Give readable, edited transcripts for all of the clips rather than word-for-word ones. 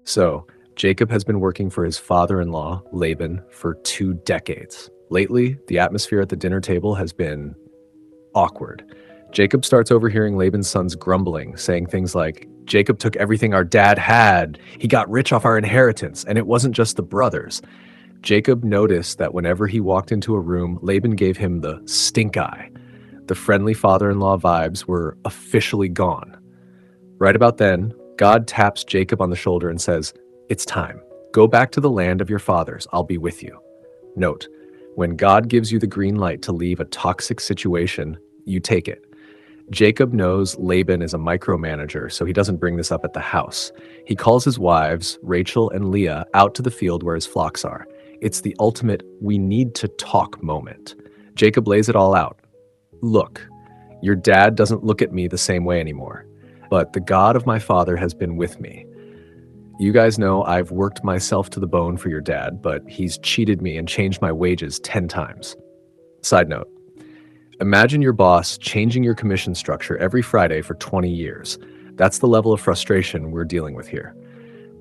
So, Jacob has been working for his father-in-law, Laban, for 2 decades. Lately, the atmosphere at the dinner table has been awkward. Jacob starts overhearing Laban's sons grumbling, saying things like, Jacob took everything our dad had. He got rich off our inheritance, and it wasn't just the brothers. Jacob noticed that whenever he walked into a room, Laban gave him the stink eye. The friendly father-in-law vibes were officially gone. Right about then, God taps Jacob on the shoulder and says, "It's time. Go back to the land of your fathers. I'll be with you." Note, when God gives you the green light to leave a toxic situation, you take it. Jacob knows Laban is a micromanager, so he doesn't bring this up at the house. He calls his wives, Rachel and Leah, out to the field where his flocks are. It's the ultimate "we need to talk" moment. Jacob lays it all out. Look, your dad doesn't look at me the same way anymore, but the God of my father has been with me. You guys know I've worked myself to the bone for your dad, but he's cheated me and changed my wages 10 times. Side note, imagine your boss changing your commission structure every Friday for 20 years. That's the level of frustration we're dealing with here.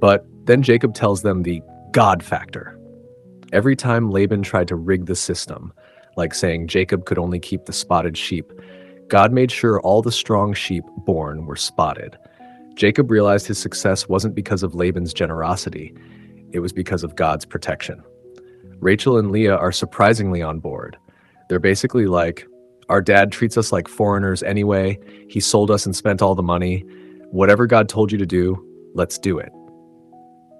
But then Jacob tells them the God factor. Every time Laban tried to rig the system, like saying Jacob could only keep the spotted sheep, God made sure all the strong sheep born were spotted. Jacob realized his success wasn't because of Laban's generosity, it was because of God's protection. Rachel and Leah are surprisingly on board. They're basically like, our dad treats us like foreigners anyway, he sold us and spent all the money. Whatever God told you to do, let's do it.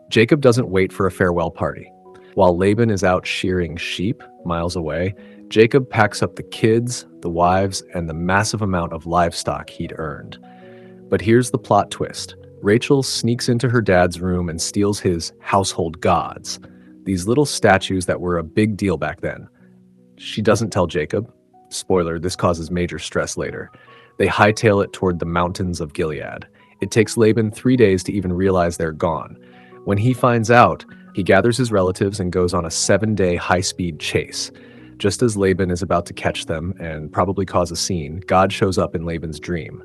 Jacob doesn't wait for a farewell party. While Laban is out shearing sheep miles away, Jacob packs up the kids, the wives, and the massive amount of livestock he'd earned. But here's the plot twist. Rachel sneaks into her dad's room and steals his household gods, these little statues that were a big deal back then. She doesn't tell Jacob. Spoiler, this causes major stress later. They hightail it toward the mountains of Gilead. It takes Laban 3 days to even realize they're gone. When he finds out, he gathers his relatives and goes on a 7-day high-speed chase. Just as Laban is about to catch them and probably cause a scene, God shows up in Laban's dream.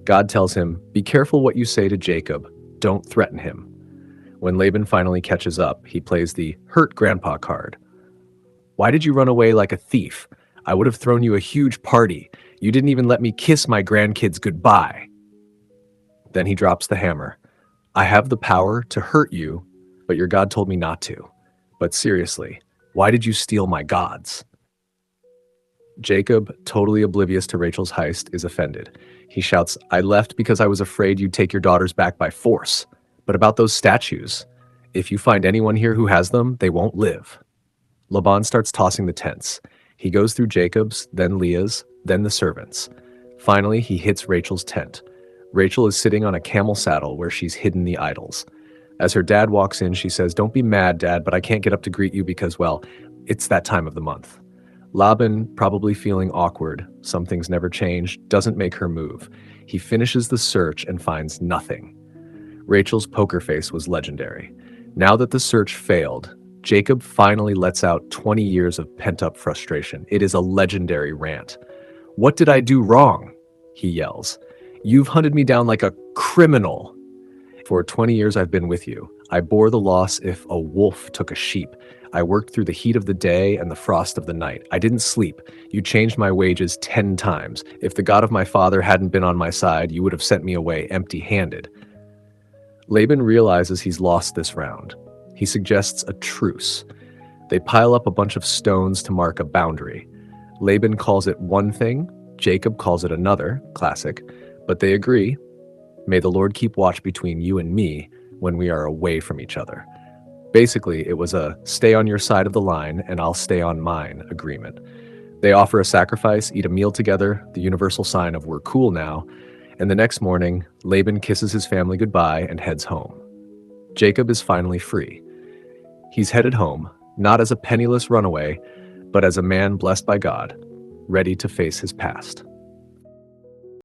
God tells him, "Be careful what you say to Jacob. Don't threaten him." When Laban finally catches up, he plays the hurt grandpa card. "Why did you run away like a thief? I would have thrown you a huge party. You didn't even let me kiss my grandkids goodbye." Then he drops the hammer. "I have the power to hurt you, but your God told me not to. But seriously, why did you steal my gods?" Jacob, totally oblivious to Rachel's heist, is offended. He shouts, "I left because I was afraid you'd take your daughters back by force. But about those statues, if you find anyone here who has them, they won't live." Laban starts tossing the tents. He goes through Jacob's, then Leah's, then the servants. Finally, he hits Rachel's tent. Rachel is sitting on a camel saddle where she's hidden the idols. As her dad walks in, she says, "Don't be mad, Dad, but I can't get up to greet you because, well, it's that time of the month." Laban, probably feeling awkward, some things never change, doesn't make her move. He finishes the search and finds nothing. Rachel's poker face was legendary. Now that the search failed, Jacob finally lets out 20 years of pent-up frustration. It is a legendary rant. "What did I do wrong?" he yells. "You've hunted me down like a criminal. For 20 years I've been with you. I bore the loss if a wolf took a sheep. I worked through the heat of the day and the frost of the night. I didn't sleep. You changed my wages 10 times. If the God of my father hadn't been on my side, you would have sent me away empty-handed." Laban realizes he's lost this round. He suggests a truce. They pile up a bunch of stones to mark a boundary. Laban calls it one thing, Jacob calls it another, classic, but they agree. "May the Lord keep watch between you and me when we are away from each other." Basically, it was a stay on your side of the line and I'll stay on mine agreement. They offer a sacrifice, eat a meal together, the universal sign of we're cool now, and the next morning, Laban kisses his family goodbye and heads home. Jacob is finally free. He's headed home, not as a penniless runaway, but as a man blessed by God, ready to face his past.